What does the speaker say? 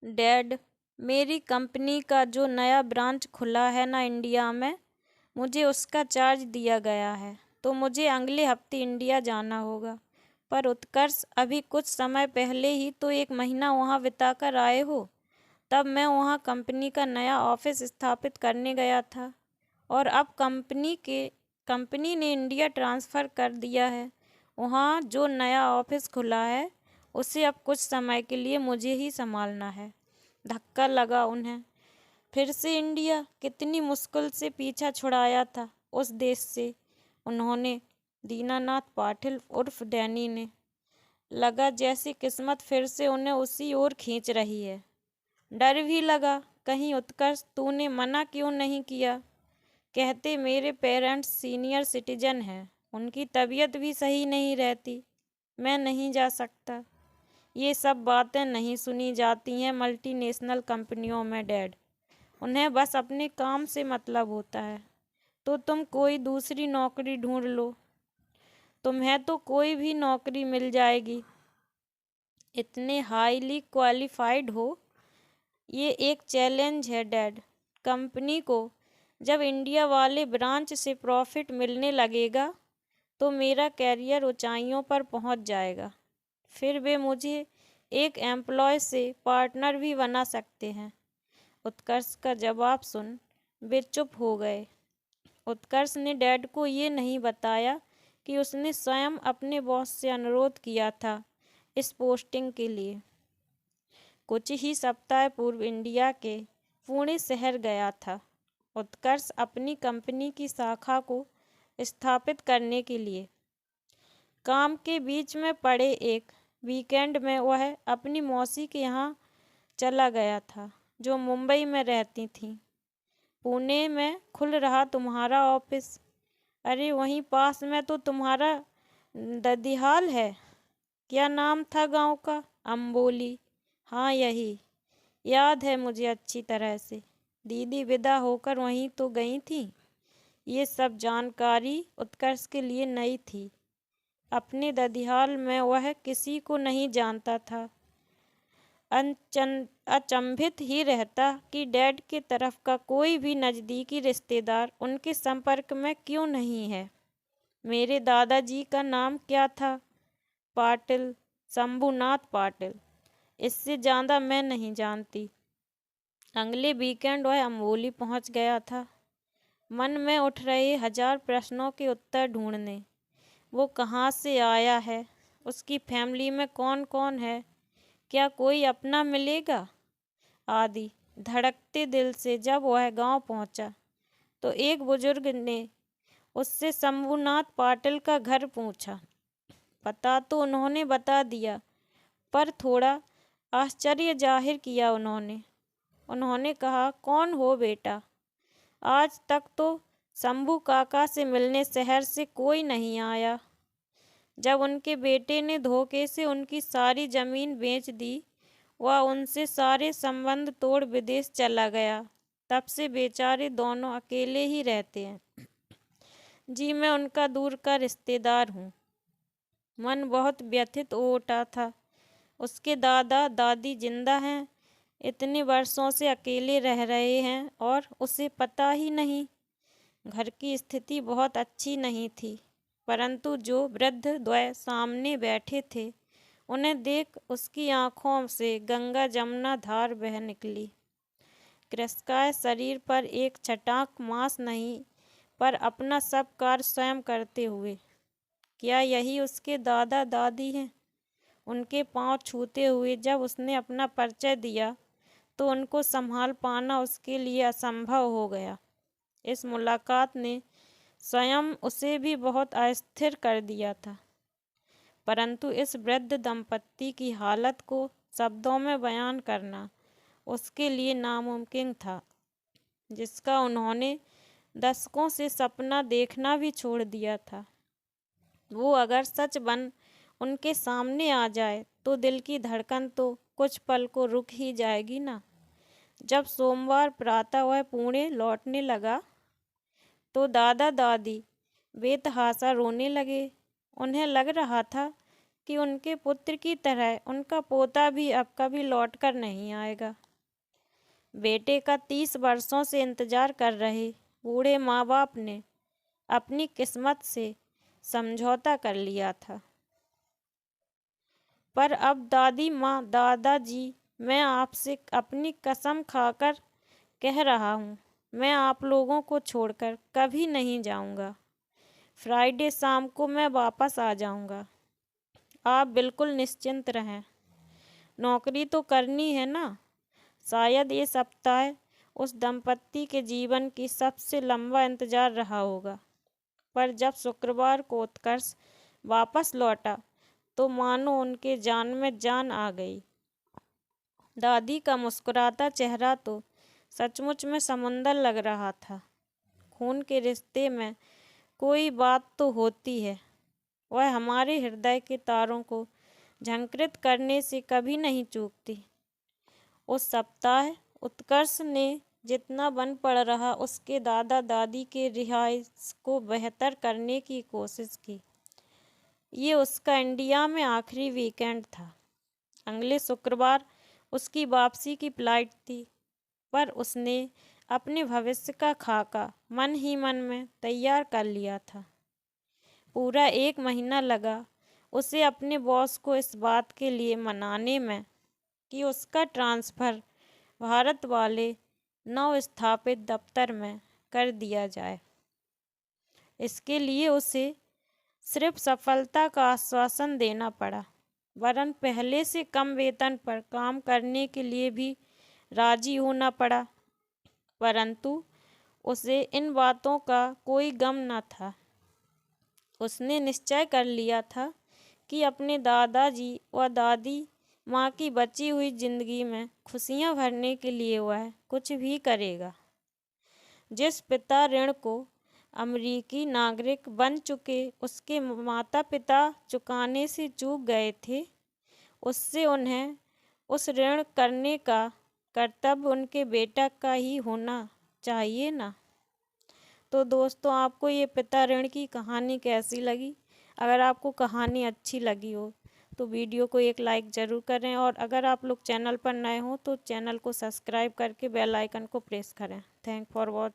Dad, मेरी company का जो नया ब्रांच खुला है ना इंडिया में, मुझे उसका चार्ज दिया गया है, तो मुझे अगले हफ्ते इंडिया जाना होगा। पर उत्कर्ष, अभी कुछ समय पहले ही तो 1 महीना वहाँ बिताकर आए हो। तब मैं वहाँ कंपनी का नया ऑफिस स्थापित करने गया था और अब कंपनी ने इंडिया ट्रांसफ़र कर दिया है। वहाँ जो नया ऑफिस खुला है उसे अब कुछ समय के लिए मुझे ही संभालना है। धक्का लगा उन्हें। फिर से इंडिया, कितनी मुश्किल से पीछा छुड़ाया था उस देश से उन्होंने, दीनानाथ पाटिल उर्फ डैनी ने। लगा जैसी किस्मत फिर से उन्हें उसी ओर खींच रही है। डर भी लगा, कहीं उत्कर्ष तूने मना क्यों नहीं किया। कहते मेरे पेरेंट्स सीनियर सिटीजन हैं, उनकी तबीयत भी सही नहीं रहती, मैं नहीं जा सकता। ये सब बातें नहीं सुनी जाती हैं मल्टीनेशनल कंपनियों में डैड। उन्हें बस अपने काम से मतलब होता है। तो तुम कोई दूसरी नौकरी ढूंढ लो, तुम्हें तो कोई भी नौकरी मिल जाएगी। इतने हाईली क्वालिफाइड हो। ये एक चैलेंज है डैड। कंपनी को जब इंडिया वाले ब्रांच से प्रॉफिट मिलने लगेगा तो मेरा कैरियर ऊंचाइयों पर पहुंच जाएगा। फिर वे मुझे एक एम्प्लॉय से पार्टनर भी बना सकते हैं। उत्कर्ष का जवाब सुन वे चुप हो गए। उत्कर्ष ने डैड को ये नहीं बताया कि उसने स्वयं अपने बॉस से अनुरोध किया था इस पोस्टिंग के लिए। कुछ ही सप्ताह पूर्व इंडिया के पुणे शहर गया था उत्कर्ष अपनी कंपनी की शाखा को स्थापित करने के लिए। काम के बीच में पड़े एक वीकेंड में वह अपनी मौसी के यहाँ चला गया था जो मुंबई में रहती थीं। पुणे में खुल रहा तुम्हारा ऑफिस? अरे वहीं पास में तो तुम्हारा ददिहाल है। क्या नाम था गांव का? अम्बोली। हाँ यही, याद है मुझे अच्छी तरह से। दीदी विदा होकर वहीं तो गई थी। ये सब जानकारी उत्कर्ष के लिए नई थी। अपने ददिहाल में वह किसी को नहीं जानता था। अचंभित ही रहता कि डैड की तरफ का कोई भी नज़दीकी रिश्तेदार उनके संपर्क में क्यों नहीं है। मेरे दादाजी का नाम क्या था? पाटिल, शंभुनाथ पाटिल। इससे ज़्यादा मैं नहीं जानती। अगले वीकेंड वह अम्बोली पहुंच गया था, मन में उठ रहे 1000 प्रश्नों के उत्तर ढूंढने। वो कहाँ से आया है, उसकी फैमिली में कौन कौन है, क्या कोई अपना मिलेगा आदि। धड़कते दिल से जब वह गांव पहुंचा तो एक बुजुर्ग ने उससे शंभुनाथ पाटिल का घर पूछा। पता तो उन्होंने बता दिया, पर थोड़ा आश्चर्य जाहिर किया उन्होंने कहा, कौन हो बेटा? आज तक तो शंभू काका से मिलने शहर से कोई नहीं आया। जब उनके बेटे ने धोखे से उनकी सारी जमीन बेच दी, वह उनसे सारे संबंध तोड़ विदेश चला गया। तब से बेचारे दोनों अकेले ही रहते हैं। जी मैं उनका दूर का रिश्तेदार हूँ। मन बहुत व्यथित हो उठा था। उसके दादा दादी जिंदा हैं, इतने वर्षों से अकेले रह रहे हैं और उसे पता ही नहीं। घर की स्थिति बहुत अच्छी नहीं थी, परंतु जो वृद्ध द्वय सामने बैठे थे उन्हें देख उसकी आंखों से गंगा जमुना धार बह निकली। कृशकाय शरीर पर एक छटाक मांस नहीं, पर अपना सब कार्य स्वयं करते हुए। क्या यही उसके दादा दादी हैं? उनके पांव छूते हुए जब उसने अपना परिचय दिया तो उनको संभाल पाना उसके लिए असंभव हो गया। इस मुलाकात ने स्वयं उसे भी बहुत अस्थिर कर दिया था, परंतु इस वृद्ध दंपत्ति की हालत को शब्दों में बयान करना उसके लिए नामुमकिन था, जिसका उन्होंने दशकों से सपना देखना भी छोड़ दिया था। वो अगर सच बन उनके सामने आ जाए तो दिल की धड़कन तो कुछ पल को रुक ही जाएगी ना। जब सोमवार प्रातः वह पुणे लौटने लगा तो दादा दादी बेतहाशा रोने लगे। उन्हें लग रहा था कि उनके पुत्र की तरह उनका पोता भी अब कभी लौट कर नहीं आएगा। बेटे का 30 वर्षों से इंतजार कर रहे बूढ़े माँ बाप ने अपनी किस्मत से समझौता कर लिया था। पर अब दादी माँ, दादाजी, मैं आपसे अपनी कसम खाकर कह रहा हूँ, मैं आप लोगों को छोड़कर कभी नहीं जाऊँगा। फ्राइडे शाम को मैं वापस आ जाऊँगा। आप बिल्कुल निश्चिंत रहें। नौकरी तो करनी है ना। शायद ये सप्ताह उस दंपत्ति के जीवन की सबसे लंबा इंतजार रहा होगा। पर जब शुक्रवार को उत्कर्ष वापस लौटा तो मानो उनके जान में जान आ गई। दादी का मुस्कुराता चेहरा तो सचमुच में समुंदर लग रहा था। खून के रिश्ते में कोई बात तो होती है, वह हमारे हृदय के तारों को झंकृत करने से कभी नहीं चूकती। उस सप्ताह उत्कर्ष ने जितना बन पड़ रहा उसके दादा दादी के रिहाइश को बेहतर करने की कोशिश की। ये उसका इंडिया में आखिरी वीकेंड था। अगले शुक्रवार उसकी वापसी की फ्लाइट थी, पर उसने अपने भविष्य का खाका मन ही मन में तैयार कर लिया था। पूरा 1 महीना लगा उसे अपने बॉस को इस बात के लिए मनाने में कि उसका ट्रांसफ़र भारत वाले नव स्थापित दफ्तर में कर दिया जाए। इसके लिए उसे सिर्फ सफलता का आश्वासन देना पड़ा, वरन पहले से कम वेतन पर काम करने के लिए भी राजी होना पड़ा। परंतु उसे इन बातों का कोई गम न था। उसने निश्चय कर लिया था कि अपने दादाजी व दादी माँ की बची हुई जिंदगी में खुशियाँ भरने के लिए वह कुछ भी करेगा। जिस पिता ऋण को अमेरिकी नागरिक बन चुके उसके माता पिता चुकाने से चूक गए थे, उससे उन्हें उस ऋण करने का कर्तव्य उनके बेटा का ही होना चाहिए ना। तो दोस्तों, आपको ये पिता ऋण की कहानी कैसी लगी? अगर आपको कहानी अच्छी लगी हो तो वीडियो को एक लाइक ज़रूर करें, और अगर आप लोग चैनल पर नए हो तो चैनल को सब्सक्राइब करके बेल आइकन को प्रेस करें। Thank for watching.